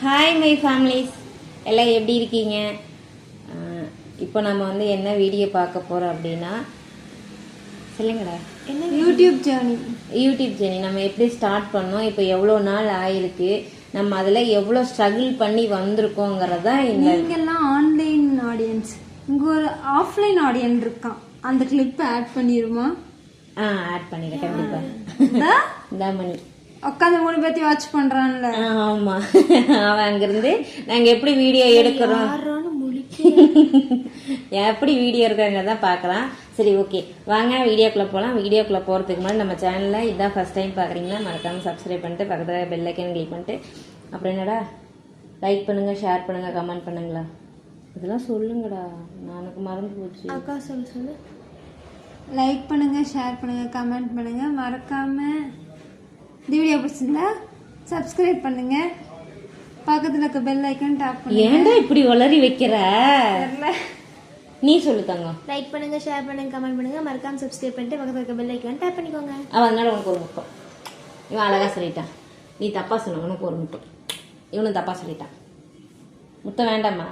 Hi my families, எல்லாம் எப்படி இருக்கீங்க? இப்போ நம்ம வந்து என்ன வீடியோ பார்க்க போகிறோம் அப்படின்னா, சொல்லுங்கடா. என்ன யூடியூப் ஜேர்னி நம்ம எப்படி ஸ்டார்ட் பண்ணோம், இப்போ எவ்வளோ நாள் ஆயிருக்கு, நம்ம அதில் எவ்வளோ ஸ்ட்ரகிள் பண்ணி வந்திருக்கோங்கிறதா. நீங்கெல்லாம் ஆன்லைன் ஆடியன்ஸ், இங்கே ஒரு ஆஃப்லைன் ஆடியன்ஸ் இருக்கான். அந்த கிளிப் ஆட் பண்ணிடுமா? ஆட் பண்ணிடுறேன் கண்டிப்பாக. இந்த மணி உட்காந்து 3 பேர்த்தி வாட்ச் பண்றான்ல. ஆமா, அவன் அங்கிருந்து நாங்க எப்படி வீடியோ எடுக்கிறோம், எப்படி வீடியோ எடுக்கிறதான் பாக்கலாம். சரி, ஓகே, வாங்க வீடியோக்குள்ள போகலாம். வீடியோக்குள்ள போறதுக்கு முன்னாடி நம்ம சேனல்ல இதான் ஃபர்ஸ்ட் டைம் பாக்குறீங்கன்னா மறக்காம சப்ஸ்கிரைப் பண்ணிட்டு பக்கத்துல பெல் ஐக்கன் கிளிக் பண்ணிட்டு, அப்புறம் என்னடா லைக் பண்ணுங்க, ஷேர் பண்ணுங்க, கமெண்ட் பண்ணுங்களா, இதெல்லாம் சொல்லுங்கடா, எனக்கு மறந்து போச்சு. அக்கா சொல்லு. லைக் பண்ணுங்க, ஷேர் பண்ணுங்க, கமெண்ட் பண்ணுங்க, மறக்காம இந்த வீடியோ பிடிச்சிருந்தா சப்ஸ்கிரைப் பண்ணுங்க, பக்கத்துல இருக்க பெல் ஐக்கன் டாப் பண்ணுங்க. ஏன்டா இப்படி வளரி வைக்கிற? நீ சொல்லு தங்கம். லைக் பண்ணுங்க, ஷேர் பண்ணுங்க, கமெண்ட் பண்ணுங்க, மறக்காம சப்ஸ்கிரைப் பண்ணிட்டு பக்கத்துல இருக்க பெல் ஐக்கன் டாப் பண்ணிக்கோங்க. அதனால உனக்கு ஒரு முட்டம். இவன் அழகா சொல்லிட்டான், நீ தப்பா சொன்ன, உனக்கு ஒரு முட்டம். இவனும் தப்பா சொல்லிட்டான், முட்டை வேண்டாமா?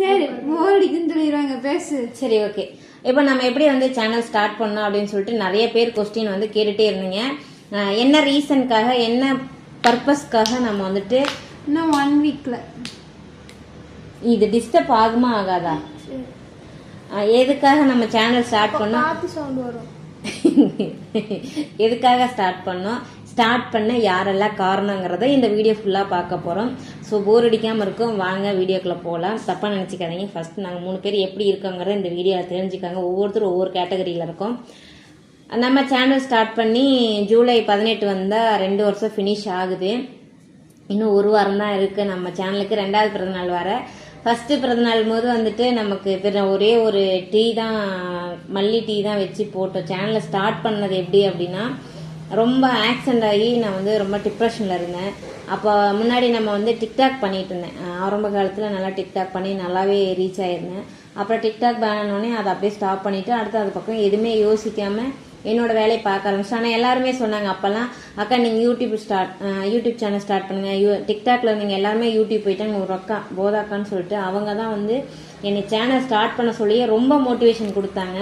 சரி, மோடிக்குன்னு சொல்லிடுவாங்க, பேசு. சரி, ஓகே. இப்போ நம்ம எப்படி வந்து சேனல் ஸ்டார்ட் பண்ணோம் அப்படின்னு சொல்லிட்டு நிறைய பேர் கொஸ்டின் வந்து கேட்டுட்டே இருந்தீங்க. என்ன ரீசனுக்காக, என்ன பர்பஸ்க்காக நம்ம வந்துட்டு இன்னும் 1 வீக்ல இது டிஸ்டர்ப் ஆகுமா ஆகாதா, எதுக்காக நம்ம சேனல் ஸ்டார்ட் பண்ணோம், எதுக்காக ஸ்டார்ட் பண்ணோம், ஸ்டார்ட் பண்ண யாரெல்லாம் காரணங்கிறத இந்த வீடியோ ஃபுல்லாக பார்க்க போகிறோம். ஸோ போர் அடிக்காமல் இருக்கும். வாங்க வீடியோக்குள்ளே போகலாம். தப்பாக நினச்சிக்காதீங்க. ஃபர்ஸ்ட் நாங்கள் 3 பேர் எப்படி இருக்கோங்கிறத இந்த வீடியோவில் தெரிஞ்சுக்காங்க. ஒவ்வொருத்தரும் ஒவ்வொரு கேட்டகரியில் இருக்கோம். நம்ம சேனல் ஸ்டார்ட் பண்ணி ஜூலை 18 வந்தால் 2 வருஷம் ஃபினிஷ் ஆகுது. இன்னும் 1 வாரம் தான் இருக்குது நம்ம சேனலுக்கு 2வது பிறந்தநாள் வர. ஃபஸ்ட்டு பிறந்தநாள் போது வந்துட்டு நமக்கு ஒரே ஒரு டீ தான், மல்லி டீ தான் வச்சு போட்டோம். சேனலை ஸ்டார்ட் பண்ணது எப்படி அப்படின்னா, ரொம்ப ஆக்சிடென்ட் ஆகி நான் வந்து ரொம்ப டிப்ரெஷனில் இருந்தேன். அப்போ முன்னாடி நம்ம வந்து டிக்டாக் பண்ணிட்டு இருந்தேன். ஆரம்ப காலத்தில் நல்லா டிக்டாக் பண்ணி நல்லாவே ரீச் ஆகிருந்தேன். அப்புறம் டிக்டாக் பேன் ஆனோடனே அதை அப்படியே ஸ்டாப் பண்ணிவிட்டு அடுத்து அது பக்கம் எதுவுமே யோசிக்காமல் என்னோட வேலையை பார்க்க ஆரம்பிச்சேன். ஆனால் எல்லாருமே சொன்னாங்க அப்போல்லாம், அக்கா நீங்கள் யூடியூப் சேனல் ஸ்டார்ட் பண்ணுங்க, டிக்டாக்ல நீங்கள் எல்லாருமே யூடியூப் போயிட்டாங்க, ஒரு அக்கா போதாக்கான்னு சொல்லிட்டு அவங்க தான் வந்து என்னை சேனல் ஸ்டார்ட் பண்ண சொல்லி ரொம்ப மோட்டிவேஷன் கொடுத்தாங்க.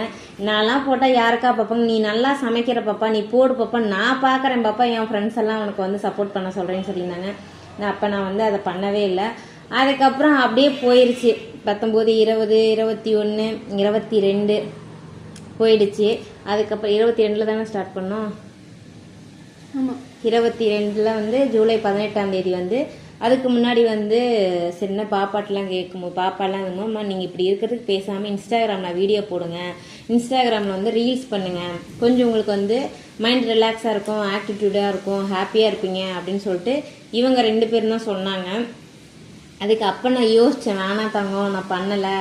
நான்லாம் போட்டால் யாருக்கா பார்ப்பாங்க, நீ நல்லா சமைக்கிற பாப்பா, நீ போடு பாப்பா, நான் பார்க்குறேன் பாப்பா, என் ஃப்ரெண்ட்ஸ் எல்லாம் உனக்கு வந்து சப்போர்ட் பண்ண சொல்கிறேன்னு சொல்லியிருந்தாங்க. அப்போ நான் வந்து அதை பண்ணவே இல்லை. அதுக்கப்புறம் அப்படியே போயிருச்சு. 19, 20, 21, 22 போயிடுச்சு. அதுக்கப்புறம் 22 தானே ஸ்டார்ட் பண்ணோம். 22 வந்து ஜூலை 18ஆம் தேதி வந்து, அதுக்கு முன்னாடி வந்து சின்ன பாப்பாட்டெலாம் கேட்கும்போது பாப்பாலாம் இருந்தோம்மா, நீங்கள் இப்படி இருக்கிறதுக்கு பேசாமல் இன்ஸ்டாகிராமில் வீடியோ போடுங்க, இன்ஸ்டாகிராமில் வந்து ரீல்ஸ் பண்ணுங்கள், கொஞ்சம் உங்களுக்கு வந்து மைண்ட் ரிலாக்ஸாக இருக்கும், ஆக்டிடியூடாக இருக்கும், ஹாப்பியாக இருப்பீங்க அப்படின்னு சொல்லிட்டு இவங்க 2 பேரும் தான் சொன்னாங்க. அதுக்கு அப்போ நான் யோசித்தேன், வேணா தங்கம் நான் பண்ணலை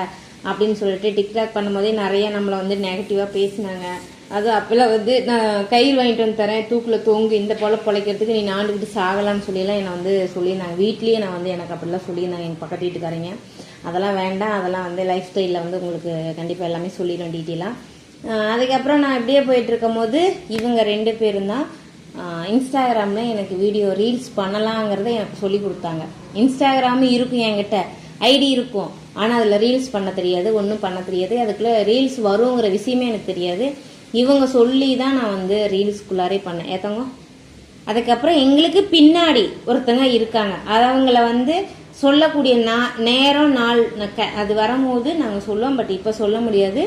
அப்படின்னு சொல்லிட்டு. டிக்டாக் பண்ணும்போதே நிறைய நம்மளை வந்து நெகட்டிவாக பேசினாங்க. அது அப்போல்லாம் வந்து நான் கயிறு வாங்கிட்டு வந்து தரேன், தூக்கில் தொங்கு, இந்த போல் பொழைக்கிறதுக்கு நீ நாண்டுக்கிட்டு சாகலான்னு சொல்லிலாம் என்னை வந்து சொல்லியிருந்தாங்க. வீட்லேயே நான் வந்து எனக்கு அப்படிலாம் சொல்லியிருந்தாங்க எங்கள் பக்கத்து வீட்டுக்காரங்க. அதெல்லாம் வேண்டாம், அதெல்லாம் வந்து லைஃப் ஸ்டைலில் வந்து உங்களுக்கு கண்டிப்பாக எல்லாமே சொல்லிடுவேன் டீட்டெயிலாக. அதுக்கப்புறம் நான் இப்படியே போயிட்டு இருக்கும் போது இவங்க 2 பேரும் தான் இன்ஸ்டாகிராமில் எனக்கு வீடியோ ரீல்ஸ் பண்ணலாங்கிறத எனக்கு சொல்லி கொடுத்தாங்க. இன்ஸ்டாகிராமும் இருக்கும் என்கிட்ட, ஐடி இருக்கும், ஆனால் அதில் ரீல்ஸ் பண்ண தெரியாது, ஒன்றும் பண்ண தெரியாது, அதுக்குள்ளே ரீல்ஸ் வருங்கிற விஷயமே எனக்கு தெரியாது. இவங்க சொல்லி தான் நான் வந்து ரீல்ஸ்குள்ளாரே பண்ணேன். ஏத்தவங்க அதுக்கப்புறம் எங்களுக்கு பின்னாடி ஒருத்தங்க இருக்காங்க, அவங்கள வந்து சொல்லக்கூடிய நேரம் நாள் அது வரும்போது நாங்கள் சொல்லுவோம். பட் இப்போ சொல்ல முடியாது.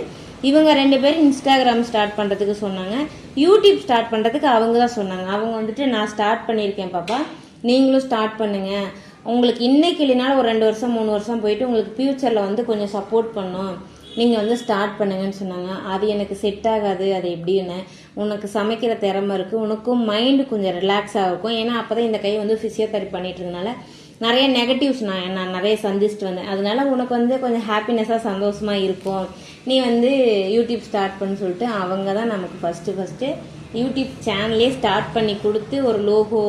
இவங்க 2 பேரும் இன்ஸ்டாகிராம் ஸ்டார்ட் பண்ணுறதுக்கு சொன்னாங்க, யூடியூப் ஸ்டார்ட் பண்ணுறதுக்கு அவங்க தான் சொன்னாங்க. அவங்க வந்துட்டு நான் ஸ்டார்ட் பண்ணியிருக்கேன் பாப்பா, நீங்களும் ஸ்டார்ட் பண்ணுங்க, உங்களுக்கு இன்னைக்கு இல்லைனாலும் ஒரு 2 வருஷம் 3 வருஷம் போயிட்டு உங்களுக்கு ஃப்யூச்சரில் வந்து கொஞ்சம் சப்போர்ட் பண்ணும், நீங்கள் வந்து ஸ்டார்ட் பண்ணுங்கன்னு சொன்னாங்க. அது எனக்கு செட் ஆகாது, அது எப்படின்னு, உனக்கு சமைக்கிற திறமை இருக்குது, உனக்கும் மைண்டு கொஞ்சம் ரிலாக்ஸாக இருக்கும். ஏன்னா அப்போ தான் இந்த கை வந்து ஃபிசியோதெரப்பி பண்ணிட்டு இருந்தனால நிறைய நெகட்டிவ்ஸ் நான் நிறைய சந்திச்சுட்டு வந்தேன். அதனால உனக்கு வந்து கொஞ்சம் ஹாப்பினஸாக சந்தோஷமாக இருக்கும், நீ வந்து யூடியூப் ஸ்டார்ட் பண்ணு சொல்லிட்டு அவங்க தான் நமக்கு ஃபஸ்ட்டு யூடியூப் சேனலே ஸ்டார்ட் பண்ணி கொடுத்து ஒரு லோகோ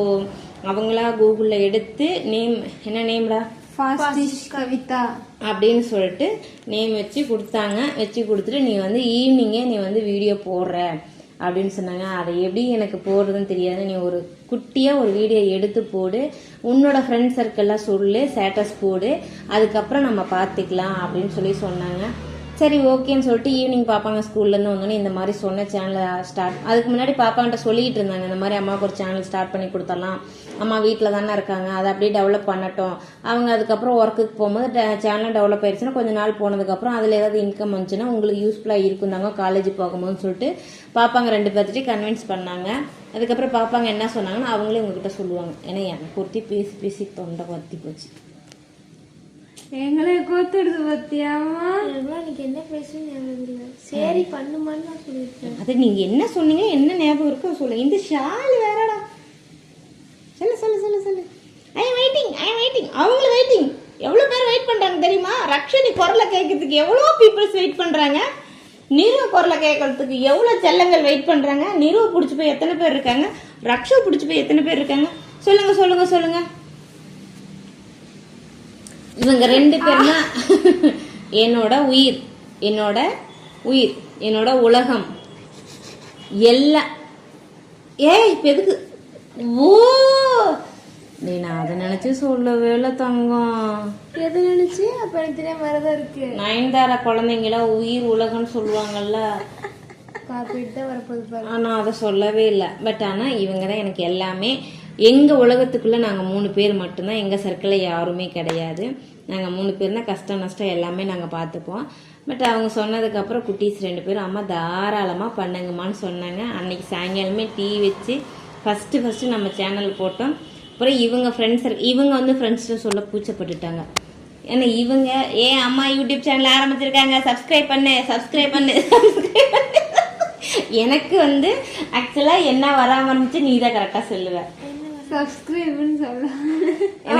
அவங்களா கூகுளில் எடுத்து என்ன நேம்டா, கவிதா அப்படின்னு சொல்லிட்டு நேம் வச்சு கொடுத்தாங்க. வச்சு கொடுத்துட்டு நீ வந்து ஈவினிங்கே நீ வந்து வீடியோ போடுற அப்படின்னு சொன்னாங்க. அதை எப்படி எனக்கு போடுறதுன்னு தெரியாது, நீ ஒரு குட்டியாக ஒரு வீடியோ எடுத்து போடு, உன்னோட ஃப்ரெண்ட் சர்க்கிள்லாம் சொல்லு, ஸ்டேட்டஸ் போடு, அதுக்கப்புறம் நம்ம பார்த்துக்கலாம் அப்படின்னு சொல்லி சொன்னாங்க. சரி ஓகேன்னு சொல்லிட்டு ஈவினிங் பாப்பாங்க ஸ்கூல்லேருந்து வந்தோன்னே இந்த மாதிரி சொன்ன சேனலை ஸ்டார்ட். அதுக்கு முன்னாடி பாப்பாங்கிட்ட சொல்லிக்கிட்டு இருந்தாங்க, இந்த மாதிரி அம்மாவுக்கு ஒரு சேனல் ஸ்டார்ட் பண்ணி கொடுத்துடலாம், அம்மா வீட்டில் தானே இருக்காங்க, அதை அப்படியே டெவலப் பண்ணட்டும். அவங்க அதுக்கப்புறம் ஒர்க்குக்கு போகும்போது சேனல் டெவலப் ஆயிடுச்சுன்னா கொஞ்சம் நாள் போனதுக்கப்புறம் அதில் ஏதாவது இன்கம் வந்துச்சுன்னா உங்களுக்கு யூஸ்ஃபுல்லாக இருக்குந்தாங்க காலேஜ் போகும்போதுன்னு சொல்லிட்டு பாப்பாங்க 2 பேர்த்திட்டையும் கன்வின்ஸ் பண்ணாங்க. அதுக்கப்புறம் பாப்பாங்க என்ன சொன்னாங்கன்னா அவங்களே உங்ககிட்ட சொல்லுவாங்க. ஏன்னா எனக்கு ஒருத்தி பேசி பேசி தொண்டை வத்தி போச்சு. எங்களை கோத்துடுது பத்தியாமா. எனக்கு என்ன பேசுன்னு சரி பண்ணுமான்னு நான் சொல்லியிருக்கேன். அது நீங்க என்ன சொன்னீங்க, என்ன ஞாபகம் இருக்கோ சொல்லுங்க. இந்த ஷால் வேறடா. சொல்லு சொல்லு சொல்லு சொல்லு. ஐ வெயிட்டிங் அவங்களும் வெயிட்டிங். எவ்வளவு பேர் வெயிட் பண்றாங்க தெரியுமா? ரக்ஷனி குரலை கேட்கறதுக்கு எவ்வளோ பீப்புள்ஸ் வெயிட் பண்றாங்க. நிறுவ குரலை கேட்கறதுக்கு எவ்வளோ செல்லங்கள் வெயிட் பண்றாங்க. நிறுவ பிடிச்சி போய் எத்தனை பேர் இருக்காங்க, ரக்ஷா பிடிச்சி போய் எத்தனை பேர் இருக்காங்க, சொல்லுங்க சொல்லுங்க சொல்லுங்க. இவங்க 2 பேரும் தான் என்னோட உயிர், என்னோட உலகம் எல்லாம். இப்ப எதுக்கு? ஓ நீ நான் அதை நினைச்சு சொல்லவே இல்லை தங்கம். எது நினைச்சு? அப்ப எனக்கு தெரியாம வரதான் இருக்கு. நயன்தாரா குழந்தைங்கள உயிர் உலகம்னு சொல்லுவாங்கல்ல, காப்பீட்டு தான் வரப்போகுது பாரு. ஆனால் அதை சொல்லவே இல்லை. பட் ஆனால் இவங்க தான் எனக்கு எல்லாமே. எங்கள் உலகத்துக்குள்ளே நாங்கள் 3 பேர் மட்டும்தான், எங்கள் சர்க்கிளில் யாருமே கிடையாது. நாங்கள் 3 பேர் தான், கஷ்டம் நஷ்டம் எல்லாமே நாங்கள் பார்த்துப்போம். பட் அவங்க சொன்னதுக்கப்புறம் குட்டீஸ் 2 பேரும் அம்மா தாராளமாக பண்ணுங்கம்மான்னு சொன்னாங்க. அன்னைக்கு சாயங்காலமே டீ வச்சு ஃபஸ்ட்டு நம்ம சேனல் போட்டோம். அப்புறம் இவங்க இவங்க வந்து ஃப்ரெண்ட்ஸ்ட்டு சொல்ல கூச்சப்பட்டுட்டாங்க. ஏன்னா இவங்க அம்மா யூடியூப் சேனல் ஆரம்பிச்சிருக்காங்க, சப்ஸ்கிரைப் பண்ணு. எனக்கு வந்து ஆக்சுவலாக என்ன வராமல் இருந்துச்சு, நீ தான் கரெக்டாக சொல்லுவேன். சப்ஸ்கிரைப்னு சொல்ல.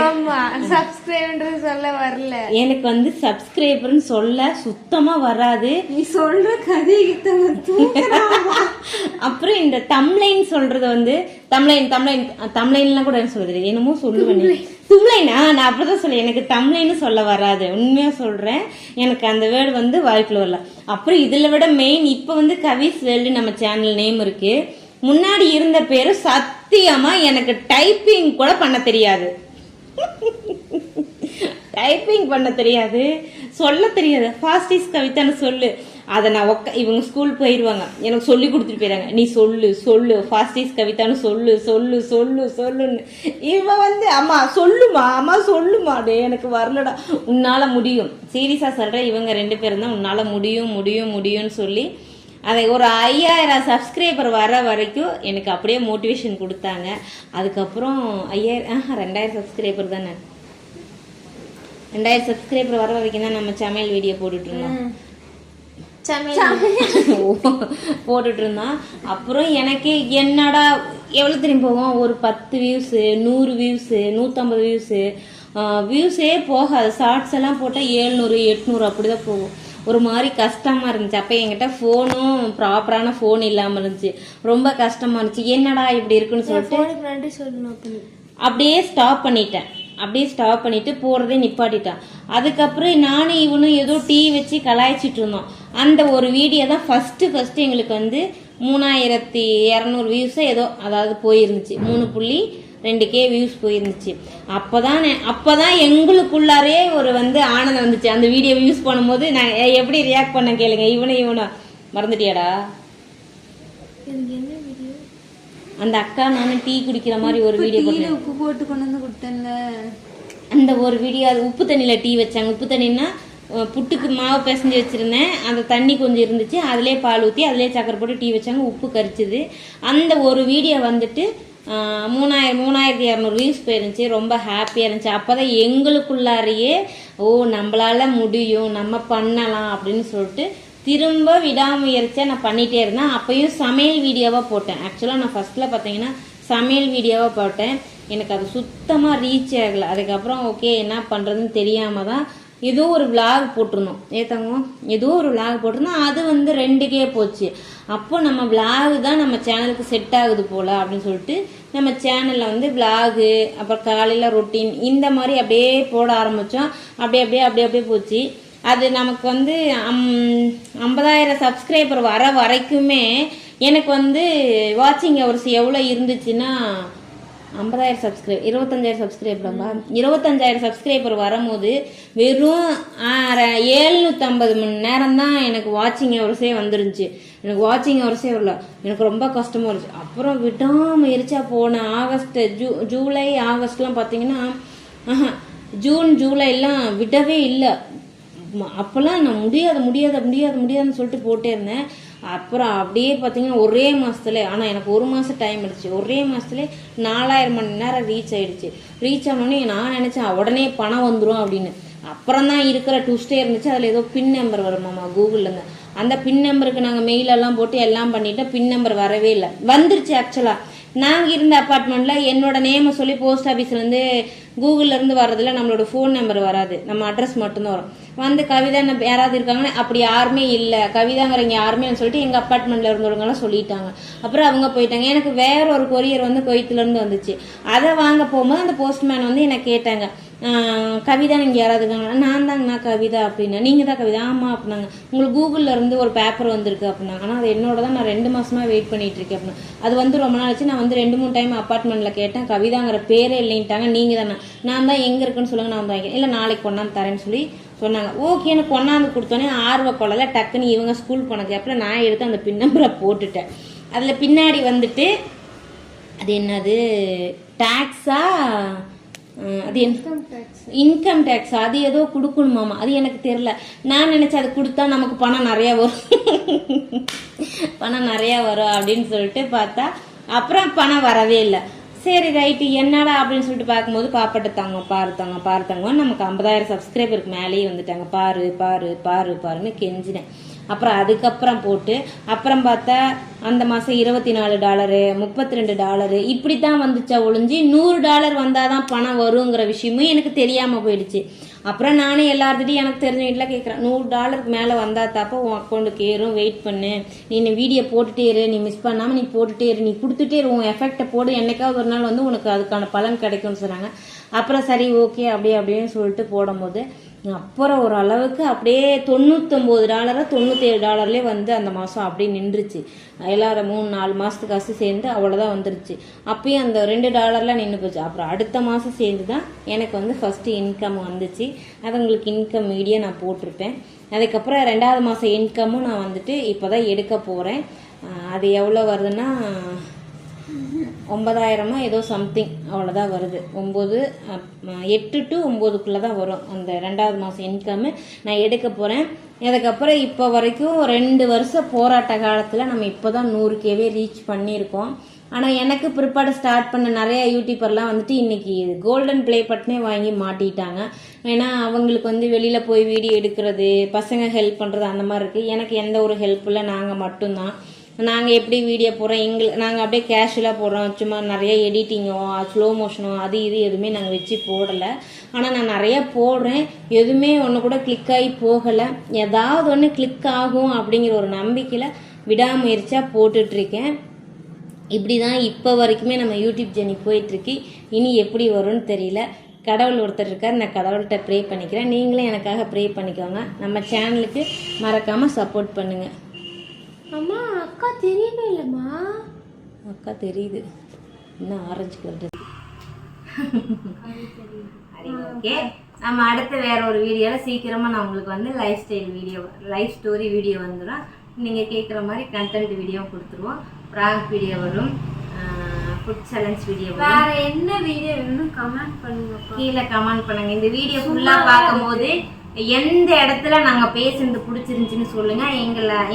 ஆமா, சப்ஸ்கிரைப்ன்றது சொல்ல வரல. எனக்கு வந்து சப்ஸ்கிரைபர்னு சொல்ல சுத்தமா வராது. நீ சொல்ற கதை அப்புறம் இந்த தம்ப்லைன் சொல்றது வந்து தம்ப்லைன்லாம் கூட எனக்கு சொல்ல தெரியாது, என்னமோ சொல்லுவேன். தும்லைனா நான் அப்படிதான் சொல்ல, எனக்கு தம்ப்லைன்னு சொல்ல வராது. உண்மையா சொல்றேன், எனக்கு அந்த வேர்டு வந்து வாய்க்குள்ள வரல. அப்புறம் இதுல விட மெயின் இப்ப வந்து கவிஸ் வேர்ல்டு நம்ம சேனல் நேம் இருக்கு. முன்னாடி இருந்த பேரு சத்தியமா எனக்கு டைப்பிங் கூட பண்ண தெரியாது. சொல்ல தெரியாது. ஃபாஸ்டிஸ் கவிதான்னு சொல்லு, அதை நான் இவங்க ஸ்கூல் போயிடுவாங்க, எனக்கு சொல்லி கொடுத்துட்டு போயிடுறாங்க. நீ சொல்லு ஃபாஸ்டிஸ் கவிதான்னு சொல்லுன்னு. இவன் வந்து அம்மா சொல்லுமா டே எனக்கு வரலடா. உன்னால முடியும், சீரியஸா சொல்றேன். இவங்க 2 பேரும் தான் உன்னால முடியும்னு சொல்லி அதை ஒரு 5000 சப்ஸ்கிரைபர் வர வரைக்கும் எனக்கு அப்படியே மோட்டிவேஷன் கொடுத்தாங்க. அதுக்கப்புறம் 2000 சப்ஸ்கிரைபர் தானே, 2000 சப்ஸ்கிரைபர் வர வரைக்கும் தான் நம்ம சமையல் வீடியோ போட்டுட்டு இருந்தோம். அப்புறம் எனக்கு என்னடா எவ்வளோ திரும்பி போவோம், ஒரு 10 வியூஸு, 100 வியூஸு, 150 வியூஸே போகாது. ஷார்ட்ஸ் எல்லாம் போட்டால் 700 800 அப்படிதான் போகும். ஒரு மாதிரி கஷ்டமா இருந்துச்சு. அப்போ என்கிட்ட ஃபோனும் ப்ராப்பரான ஃபோன் இல்லாமல் இருந்துச்சு, ரொம்ப கஷ்டமா இருந்துச்சு. என்னடா இப்படி இருக்குன்னு சொல்லிட்டு அப்படியே ஸ்டாப் பண்ணிட்டு போறதே நிப்பாட்டிட்டான். அதுக்கப்புறம் நானும் இவனும் ஏதோ டீ வச்சு கலாய்ச்சிட்டு இருந்தோம். அந்த ஒரு வீடியோ தான் ஃபர்ஸ்ட் எங்களுக்கு வந்து 3200 வியூஸ் ஏதோ, அதாவது போயிருந்துச்சு. 3.2K views போயிருந்துச்சு. அப்பதான் எங்களுக்குள்ளாரே ஒரு வந்து ஆனந்தம் வந்துச்சு. அந்த வீடியோ வியூஸ் பண்ணும்போது நான் எப்படி ரியாக்ட் பண்ண கேளுங்க. இவனை மறந்துட்டியாடா? அந்த அக்கா நானும் டீ குடிக்கிற மாதிரி ஒரு வீடியோ போட்டேன். உப்பு போட்டு கொண்டு வந்து கொடுத்தேன்ல, அந்த ஒரு வீடியோ. அது உப்பு தண்ணியில டீ வச்சாங்க. உப்பு தண்ணின்னா புட்டுக்கு மாவு பிசைஞ்சு வச்சிருந்தேன், அந்த தண்ணி கொஞ்சம் இருந்துச்சு, அதிலே பால் ஊற்றி அதிலே சக்கரை போட்டு டீ வச்சாங்க, உப்பு கரிச்சுது. அந்த ஒரு வீடியோ வந்துட்டு 3200 வியூஸ் போயிருந்துச்சு. ரொம்ப ஹாப்பியாக இருந்துச்சு. அப்போதான் எங்களுக்குள்ளாரையே நம்மளால முடியும், நம்ம பண்ணலாம் அப்படின்னு சொல்லிட்டு திரும்ப விடாமுயற்சியாக நான் பண்ணிகிட்டே இருந்தேன். அப்பயும் சமையல் வீடியோவாக போட்டேன். ஆக்சுவலாக நான் ஃபர்ஸ்ட்டில் பார்த்தீங்கன்னா சமையல் வீடியோவாக போட்டேன். எனக்கு அது சுத்தமாக ரீச் ஆகலை. அதுக்கப்புறம் ஓகே என்ன பண்ணுறதுன்னு தெரியாமல் தான் ஏதோ ஒரு விளாக் போட்டிருந்தோம். ஏதோ ஒரு விளாக் போட்டிருந்தோம். அது வந்து 2K போச்சு. அப்போ நம்ம விளாக் தான் நம்ம சேனலுக்கு செட் ஆகுது போல் அப்படின்னு சொல்லிட்டு நம்ம சேனலில் வந்து விளாகு, அப்புறம் காலையில் ரொட்டீன் இந்த மாதிரி அப்படியே போட ஆரம்பித்தோம். அப்படியே போச்சு. அது நமக்கு வந்து 50,000 சப்ஸ்கிரைபர் வர வரைக்குமே எனக்கு வந்து வாட்சிங் ஹவர்ஸ் எவ்வளோ இருந்துச்சுன்னா 50,000 சப்ஸ்கிரைபர் 25,000 சப்ஸ்கிரைபர்ப்பா 25,000 சப்ஸ்கிரைபர் வரும்போது வெறும் 750 மணி நேரம் தான் எனக்கு வாட்சிங் ஹவர்ஸே வந்துருந்துச்சு. எனக்கு வாட்சிங் ஹவர்ஸே வரல. எனக்கு ரொம்ப கஷ்டமாக இருந்துச்சு. அப்புறம் விடாமுயற்சியா போன ஆகஸ்ட் ஜூலை ஆகஸ்ட்லாம் பார்த்தீங்கன்னா ஜூன் ஜூலைலாம் விடவே இல்லை. அப்போல்லாம் நான் முடியாதுன்னு சொல்லிட்டு போட்டே இருந்தேன். அப்புறம் அப்படியே பார்த்தீங்கன்னா ஒரே மாதத்துல, ஆனால் எனக்கு 1 மாதம் டைம் எடுத்துச்சு. ஒரே மாதத்துல 4000 மணி நேரம் ரீச் ஆயிடுச்சு. ரீச் ஆனோடனே நான் நினச்சேன் உடனே பணம் வந்துடும் அப்படின்னு. அப்புறம் தான் இருக்கிற ட்விஸ்டே இருந்துச்சு. அதில் ஏதோ பின் நம்பர் வருமாம்மா கூகுள்லேருந்து. அந்த பின் நம்பருக்கு நாங்கள் மெயிலெல்லாம் போட்டு எல்லாம் பண்ணிவிட்டோம். பின் நம்பர் வரவே இல்லை. வந்துருச்சு. ஆக்சுவலாக நாங்கள் இருந்த அப்பார்ட்மெண்ட்டில் என்னோட நேமை சொல்லி போஸ்ட் ஆஃபீஸ்லேருந்து கூகுள்லேருந்து வர்றதில்ல. நம்மளோட ஃபோன் நம்பர் வராது, நம்ம அட்ரஸ் மட்டும்தான் வரும். வந்து கவிதா யாராவது இருக்காங்கன்னா அப்படி யாருமே இல்லை, கவிதாங்கிறவங்க யாருமே சொல்லிட்டு எங்கள் அப்பார்ட்மெண்ட்டில் இருந்தவங்கலாம் சொல்லிட்டாங்க. அப்புறம் அவங்க போயிட்டாங்க. எனக்கு வேற ஒரு கொரியர் வந்து குவைத்துலேருந்து வந்துச்சு. அதை வாங்க போகும்போது அந்த போஸ்ட்மேன் வந்து என்னை கேட்டாங்க, கவிதா நீங்கள் யாராவது இருக்காங்க? நான் தாங்கண்ணா கவிதா அப்படின்னா. நீங்கள் தான் கவிதா? ஆமாம் அப்படின்னாங்க. உங்களுக்கு கூகுளில் இருந்து ஒரு பேப்பர் வந்திருக்கு அப்படின்னாங்க. ஆனால் அது என்னோட தான், நான் 2 மாதமாக வெயிட் பண்ணிட்டு இருக்கேன் அப்படின்னா. அது வந்து ரொம்ப நாள் ஆச்சு. நான் வந்து 2-3 டைம் அப்பார்ட்மெண்ட்டில் கேட்டேன். கவிதாங்கிற பேரே இல்லைன்ட்டாங்க. நீங்கள் தானே? நான் தான். எங்கே இருக்குன்னு சொல்லுங்க, நான் வந்து வாங்கிக்கிறேன். இல்லை நாளைக்கு கொண்டாந்து தரேன்னு சொல்லி சொன்னாங்க. ஓகே, எனக்கு கொண்டாந்து கொடுத்தோன்னே ஆர்வ கொள்ளல டக்குன்னு இவங்க ஸ்கூல் போன கேப்பில் நான் எடுத்து அந்த பின் நம்பரை போட்டுட்டேன். அதில் பின்னாடி வந்துட்டு அது என்னது டேக்ஸா, அது இன்கம் டேக்ஸ், அது ஏதோ கொடுக்கணுமாமா. அது எனக்கு தெரியல. நான் நினைச்சேன் அது கொடுத்தா நமக்கு பணம் நிறையா வரும் அப்படின்னு சொல்லிட்டு பார்த்தா அப்புறம் பணம் வரவே இல்லை. சரி ரைட்டு என்னடா அப்படின்னு சொல்லிட்டு பார்க்கும்போது பாப்பாட்ட தாங்க நமக்கு 50,000 சப்ஸ்கிரைபருக்கு மேலேயே வந்துட்டாங்க. பாருன்னு கெஞ்சினேன். அப்புறம் அதுக்கப்புறம் போட்டு அப்புறம் பார்த்தா அந்த மாதம் $24 $32 இப்படி தான் வந்துச்சா ஒழிஞ்சு $100 வந்தால் தான் பணம் வருங்கிற விஷயமும் எனக்கு தெரியாமல் போயிடுச்சு. அப்புறம் நானே எல்லார்கிட்டையும் எனக்கு தெரிஞ்ச வீட்டில் கேட்குறேன், $100 மேலே வந்தால் தாப்பா உன் அக்கௌண்ட்டுக்கு ஏறும், வெயிட் பண்ணு, நீ வீடியோ போட்டுட்டே இரு, நீ மிஸ் பண்ணாமல் நீ போட்டுட்டே இரு, நீ கொடுத்துட்டே இரு, உன் எஃபெக்டை போடு, என்னைக்காவது ஒரு நாள் வந்து உனக்கு அதுக்கான பலன் கிடைக்கும்னு சொன்னாங்க. அப்புறம் சரி ஓகே அப்படின்னு சொல்லிட்டு போடும்போது அப்புறம் ஒரு அளவுக்கு அப்படியே $99 $97 வந்து அந்த மாதம் அப்படியே நின்றுச்சு. எல்லாரும் 3-4 மாதத்துக்கு காசு சேர்ந்து அவ்வளோதான் வந்துருச்சு. அப்பயும் அந்த $2 நின்று போச்சு. அப்புறம் அடுத்த மாதம் சேர்ந்து தான் எனக்கு வந்து ஃபஸ்ட்டு இன்கம் வந்துச்சு. அது உங்களுக்கு இன்கம் வீடியோ நான் போட்டிருப்பேன். அதுக்கப்புறம் 2வது மாதம் இன்கமும் நான் வந்துட்டு இப்போ தான் எடுக்க போகிறேன். அது எவ்வளோ வருதுன்னா 9,000 ஏதோ சம்திங் அவ்வளோதான் வருது. 8 to 9 தான் வரும் அந்த 2வது மாதம் இன்கம்மு நான் எடுக்க போகிறேன். அதுக்கப்புறம் இப்போ வரைக்கும் 2 வருஷம் போராட்ட காலத்தில் நம்ம இப்போ தான் 100Kவே ரீச் பண்ணியிருக்கோம். ஆனால் எனக்கு பிற்பாடு ஸ்டார்ட் பண்ண நிறைய யூடியூபர்லாம் வந்துட்டு இன்றைக்கி கோல்டன் ப்ளே பட்டனே வாங்கி மாட்டிட்டாங்க. ஏன்னா அவங்களுக்கு வந்து வெளியில் போய் வீடியோ எடுக்கிறது, பசங்க ஹெல்ப் பண்ணுறது அந்த மாதிரி இருக்குது. எனக்கு எந்த ஒரு ஹெல்ப் இல்லை. நாங்கள் மட்டும்தான். நாங்கள் எப்படி வீடியோ போடுறோம், நாங்கள் அப்படியே கேஷுவலாக போடுறோம். சும்மா நிறைய எடிட்டிங்கோ ஸ்லோ மோஷனோ அது இது எதுவுமே நாங்கள் வச்சு போடலை. ஆனால் நான் நிறையா போடுறேன். எதுவுமே ஒன்று கூட கிளிக் ஆகி போகலை. ஏதாவது ஒன்று கிளிக் ஆகும் அப்படிங்கிற ஒரு நம்பிக்கையில் விடாமுயற்சியாக போட்டுட்ருக்கேன். இப்படி தான் இப்போ வரைக்குமே நம்ம யூடியூப் ஜர்னி போயிட்டுருக்கு. இனி எப்படி வரும்னு தெரியல. கடவுள் ஒருத்தர் இருக்கார். நான் கடவுள்கிட்ட ப்ரே பண்ணிக்கிறேன். நீங்களும் எனக்காக ப்ரே பண்ணிக்கோங்க. நம்ம சேனலுக்கு மறக்காமல் சப்போர்ட் பண்ணுங்கள். அம்மா அக்கா தெரியவே இல்லைம்மா. அக்கா தெரியுது, இன்னும் ஆரஞ்சு கலர். ஓகே, நம்ம அடுத்து வேற ஒரு வீடியோவில் சீக்கிரமாக நான் உங்களுக்கு வந்து லைஃப் ஸ்டோரி வீடியோ வந்துடும். நீங்கள் கேட்குற மாதிரி கண்டென்ட் வீடியோ கொடுத்துருவோம். ப்ராங்க் வீடியோ வரும், ஃபுட் சேலஞ்ச் வீடியோ வரும். வேற என்ன வீடியோ வேணும்னு கமெண்ட் பண்ணுங்க. கீழே கமெண்ட் பண்ணுங்க. இந்த வீடியோ ஃபுல்லாக பார்க்கும்போது எந்த இடத்துல நாங்கள் பேசுறது பிடிச்சிருந்துச்சின்னு சொல்லுங்கள்.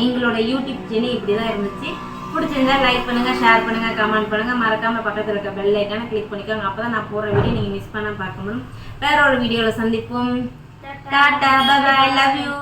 எங்களோட யூடியூப் சேனல் இப்படி தான் இருந்துச்சு. பிடிச்சிருந்தா லைக் பண்ணுங்கள், ஷேர் பண்ணுங்கள், கமெண்ட் பண்ணுங்கள். மறக்காமல் பக்கத்தில் இருக்க பெல் ஐக்கானை கிளிக் பண்ணிக்கோங்க. அப்போ தான் நான் போடுற வீடியோ நீங்கள் மிஸ் பண்ண பார்க்க முடியும். வேற ஒரு வீடியோவில் சந்திப்போம். Tata, bye bye, love you.